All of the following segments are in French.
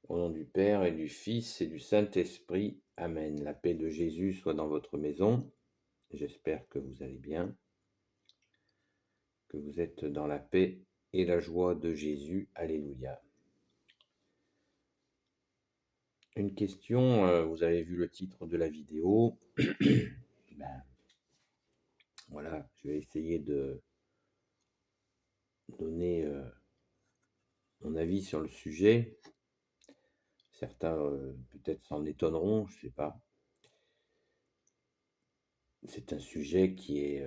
Au nom du Père et du Fils et du Saint-Esprit. Amen. La paix de Jésus soit dans votre maison. J'espère que vous allez bien, que vous êtes dans la paix et la joie de Jésus. Alléluia. Une question, vous avez vu le titre de la vidéo. Ben, voilà, je vais essayer de donner mon avis sur le sujet. Certains peut-être s'en étonneront, je ne sais pas. C'est un sujet qui est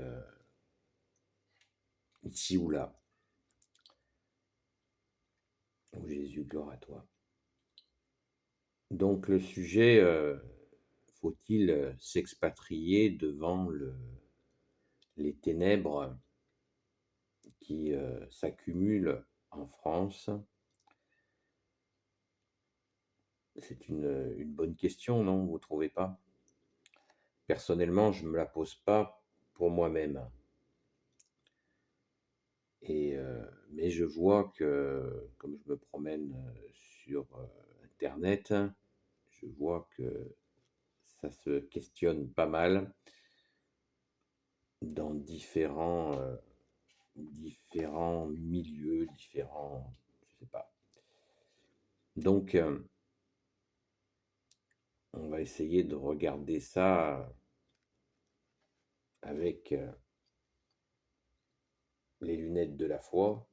ici ou là. Oh Jésus, gloire à toi. Donc le sujet, faut-il s'expatrier devant les ténèbres qui s'accumulent en France? C'est une bonne question, non? Vous ne trouvez pas? Personnellement, je ne me la pose pas pour moi-même. Mais je vois que, comme je me promène sur Internet, je vois que ça se questionne pas mal dans différents milieux, je sais pas. Donc, on va essayer de regarder ça avec les lunettes de la foi.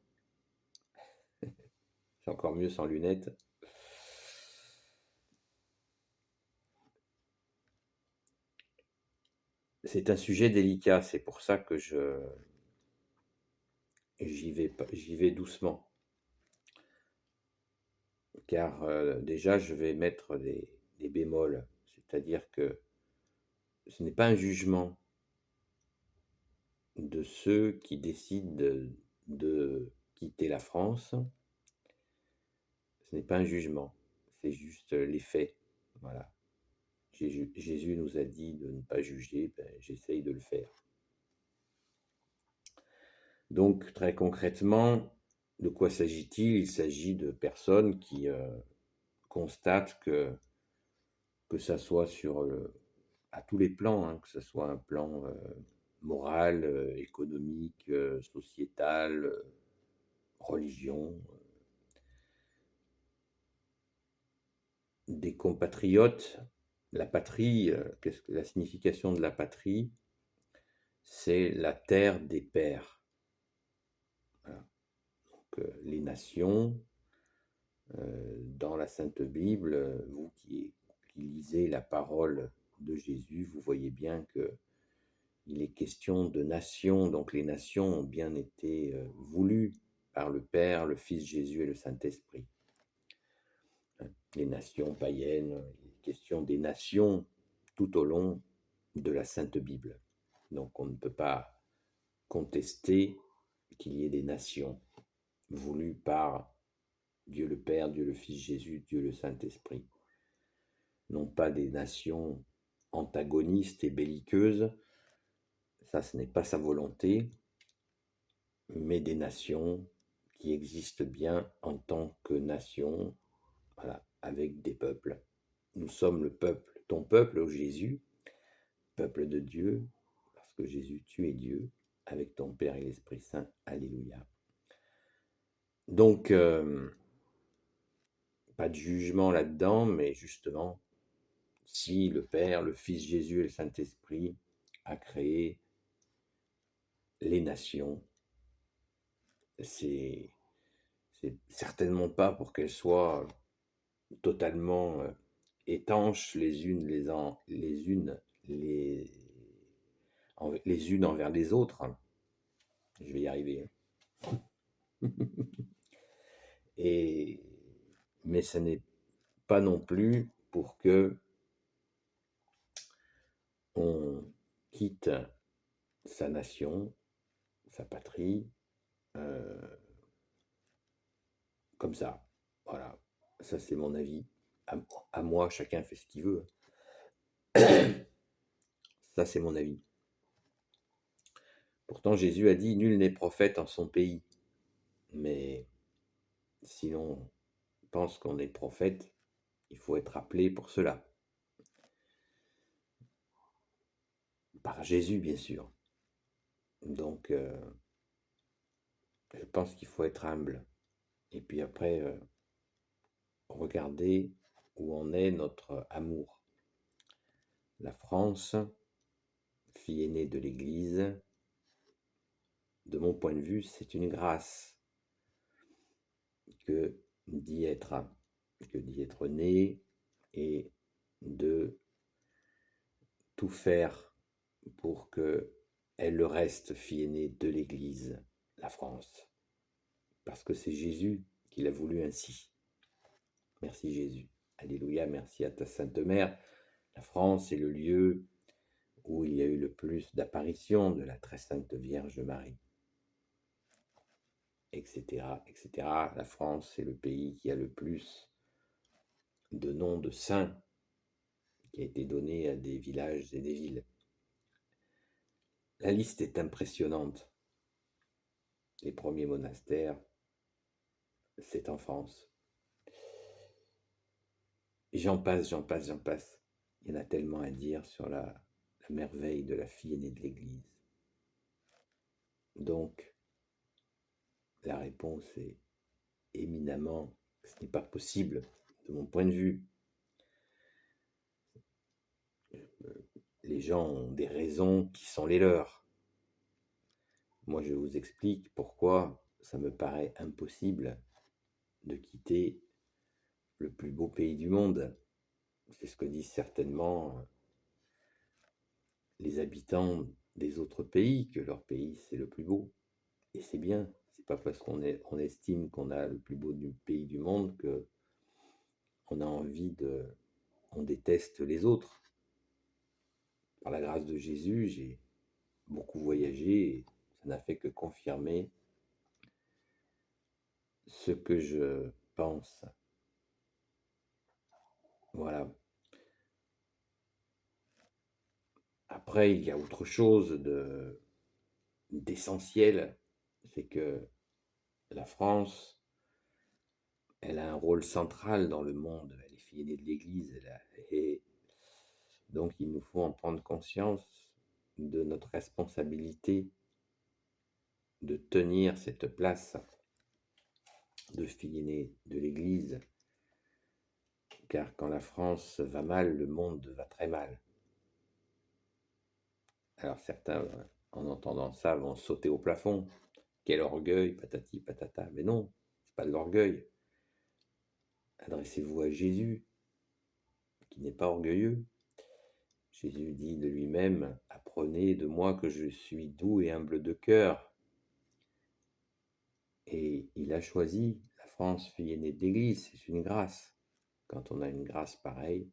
C'est encore mieux sans lunettes. C'est un sujet délicat, c'est pour ça que j'y vais doucement. Car déjà, je vais mettre des bémols, c'est-à-dire que ce n'est pas un jugement de ceux qui décident de quitter la France. Ce n'est pas un jugement, c'est juste les faits. Voilà. Jésus nous a dit de ne pas juger, ben, j'essaye de le faire. Donc, très concrètement, de quoi s'agit-il? Il s'agit de personnes qui constatent que ça soit à tous les plans, hein, que ce soit un plan moral, économique, sociétal, religion, des compatriotes. La patrie, qu'est-ce que la signification de la patrie? C'est la terre des pères. Voilà. Donc, les nations, dans la Sainte Bible, vous qui lisez la parole de Jésus, vous voyez bien que il est question de nations, donc les nations ont bien été voulues par le Père, le Fils Jésus et le Saint-Esprit. Les nations païennes, il est question des nations tout au long de la Sainte Bible. Donc on ne peut pas contester qu'il y ait des nations voulues par Dieu le Père, Dieu le Fils Jésus, Dieu le Saint-Esprit. Non pas des nations antagonistes et belliqueuses, ça ce n'est pas sa volonté, mais des nations qui existent bien en tant que nation, voilà, avec des peuples. Nous sommes le peuple, ton peuple, ô Jésus, peuple de Dieu, parce que Jésus, tu es Dieu, avec ton Père et l'Esprit Saint. Alléluia. Donc, pas de jugement là-dedans, mais justement, si le Père, le Fils Jésus et le Saint-Esprit a créé les nations, c'est certainement pas pour qu'elles soient totalement étanches les unes les unes envers les autres. Je vais y arriver. Et, mais ce n'est pas non plus pour que on quitte sa nation, sa patrie, euh, comme ça. Voilà, ça c'est mon avis. À moi, chacun fait ce qu'il veut. Ça c'est mon avis. Pourtant, Jésus a dit, nul n'est prophète en son pays. Mais si l'on pense qu'on est prophète, il faut être appelé pour cela. Par Jésus, bien sûr. Donc, je pense qu'il faut être humble. Et puis après, regarder où en est notre amour. La France, fille aînée de l'Église, de mon point de vue, c'est une grâce que d'y être, né et de tout faire pour que elle reste fille aînée de l'Église, la France. Parce que c'est Jésus qui l'a voulu ainsi. Merci Jésus. Alléluia, merci à ta Sainte Mère. La France est le lieu où il y a eu le plus d'apparitions de la très sainte Vierge Marie, etc., etc. La France est le pays qui a le plus de noms de saints qui a été donné à des villages et des villes. La liste est impressionnante. Les premiers monastères, c'est en France. Et j'en passe, j'en passe, j'en passe. Il y en a tellement à dire sur la merveille de la fille aînée de l'Église. Donc, la réponse est éminemment, ce n'est pas possible, de mon point de vue. Les gens ont des raisons qui sont les leurs. Moi, je vous explique pourquoi ça me paraît impossible de quitter le plus beau pays du monde. C'est ce que disent certainement les habitants des autres pays, que leur pays c'est le plus beau. Et c'est bien, c'est pas parce qu'on estime qu'on a le plus beau pays du monde que on a envie on déteste les autres. Par la grâce de Jésus, j'ai beaucoup voyagé et ça n'a fait que confirmer ce que je pense. Voilà. Après, il y a autre chose d'essentiel, c'est que la France, elle a un rôle central dans le monde. Elle est fille aînée de l'Église. Et donc, il nous faut en prendre conscience de notre responsabilité de tenir cette place de fille aînée de l'Église. Car quand la France va mal, le monde va très mal. Alors certains, en entendant ça, vont sauter au plafond. Quel orgueil, patati patata. Mais non, c'est pas de l'orgueil. Adressez-vous à Jésus, qui n'est pas orgueilleux. Jésus dit de lui-même, apprenez de moi que je suis doux et humble de cœur. Et il a choisi la France, fille aînée de l'Église, c'est une grâce. Quand on a une grâce pareille,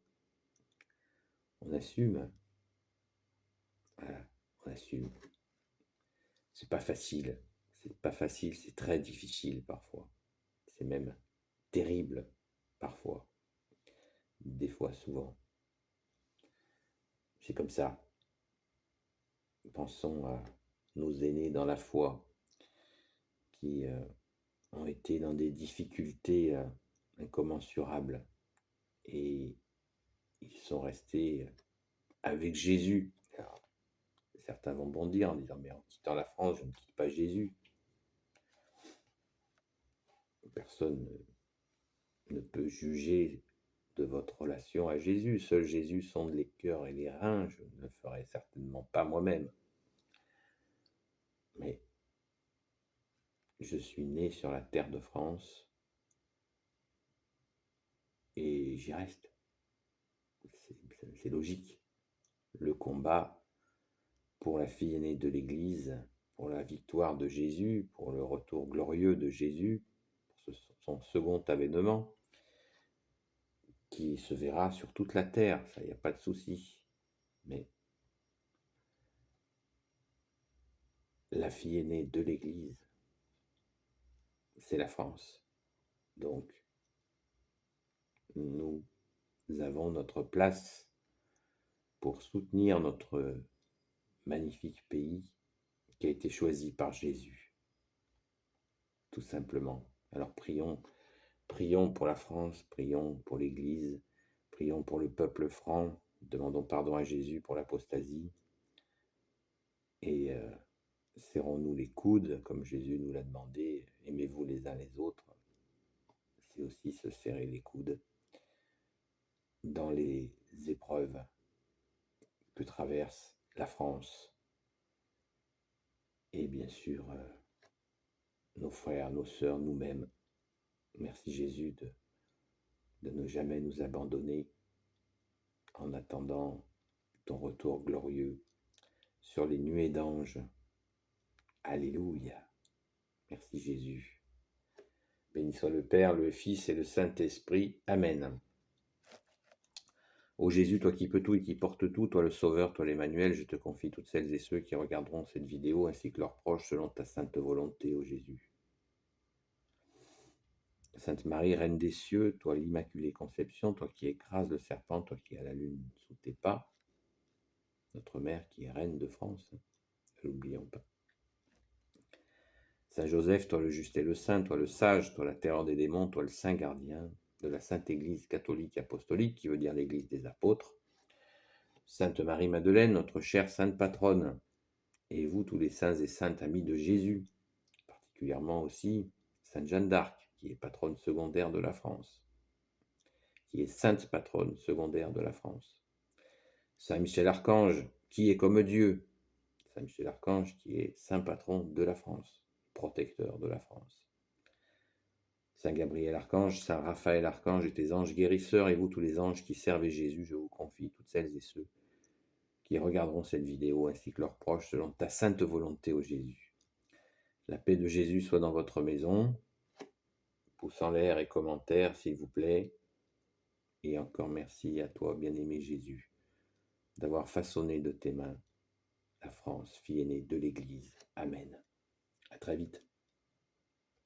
on assume. Voilà, on assume. C'est pas facile, c'est très difficile parfois. C'est même terrible parfois, des fois souvent. C'est comme ça. Pensons à nos aînés dans la foi qui ont été dans des difficultés incommensurables et ils sont restés avec Jésus. Alors, certains vont bondir en disant mais en quittant la France, je ne quitte pas Jésus. Personne ne peut juger de votre relation à Jésus. Seul Jésus sonde les cœurs et les reins. Je ne le ferai certainement pas moi-même. Mais je suis né sur la terre de France et j'y reste. C'est logique. Le combat pour la fille aînée de l'Église, pour la victoire de Jésus, pour le retour glorieux de Jésus, pour son second avènement, qui se verra sur toute la terre, ça, il n'y a pas de souci. Mais la fille aînée de l'Église, c'est la France. Donc, nous avons notre place pour soutenir notre magnifique pays qui a été choisi par Jésus, tout simplement. Alors prions pour la France, prions pour l'Église, Prions pour le peuple franc, demandons pardon à Jésus pour l'apostasie et serrons-nous les coudes comme Jésus nous l'a demandé, aimez-vous les uns les autres, c'est aussi se serrer les coudes dans les épreuves que traverse la France et bien sûr nos frères, nos sœurs, nous-mêmes. Merci Jésus de ne jamais nous abandonner en attendant ton retour glorieux sur les nuées d'anges. Alléluia. Merci Jésus. Béni soit le Père, le Fils et le Saint-Esprit. Amen. Ô Jésus, toi qui peux tout et qui portes tout, toi le Sauveur, toi l'Emmanuel, je te confie toutes celles et ceux qui regarderont cette vidéo ainsi que leurs proches selon ta sainte volonté, ô Jésus. Sainte Marie, Reine des cieux, toi l'Immaculée Conception, toi qui écrases le serpent, toi qui as la lune sous tes pas, notre Mère qui est Reine de France, ne l'oublions pas. Saint Joseph, toi le juste et le saint, toi le sage, toi la terreur des démons, toi le saint gardien de la Sainte Église catholique apostolique, qui veut dire l'Église des apôtres. Sainte Marie-Madeleine, notre chère sainte patronne, et vous tous les saints et saintes amis de Jésus, particulièrement aussi Sainte Jeanne d'Arc, qui est patronne secondaire de la France, qui est sainte patronne secondaire de la France. Saint Michel Archange, qui est comme Dieu, Saint Michel Archange, qui est saint patron de la France, protecteur de la France. Saint Gabriel Archange, Saint Raphaël Archange et tes anges guérisseurs, et vous tous les anges qui servez Jésus, je vous confie toutes celles et ceux qui regarderont cette vidéo ainsi que leurs proches selon ta sainte volonté, ô Jésus. La paix de Jésus soit dans votre maison. Pouce en l'air et commentaires, s'il vous plaît. Et encore merci à toi, bien-aimé Jésus, d'avoir façonné de tes mains la France, fille aînée de l'Église. Amen. À très vite.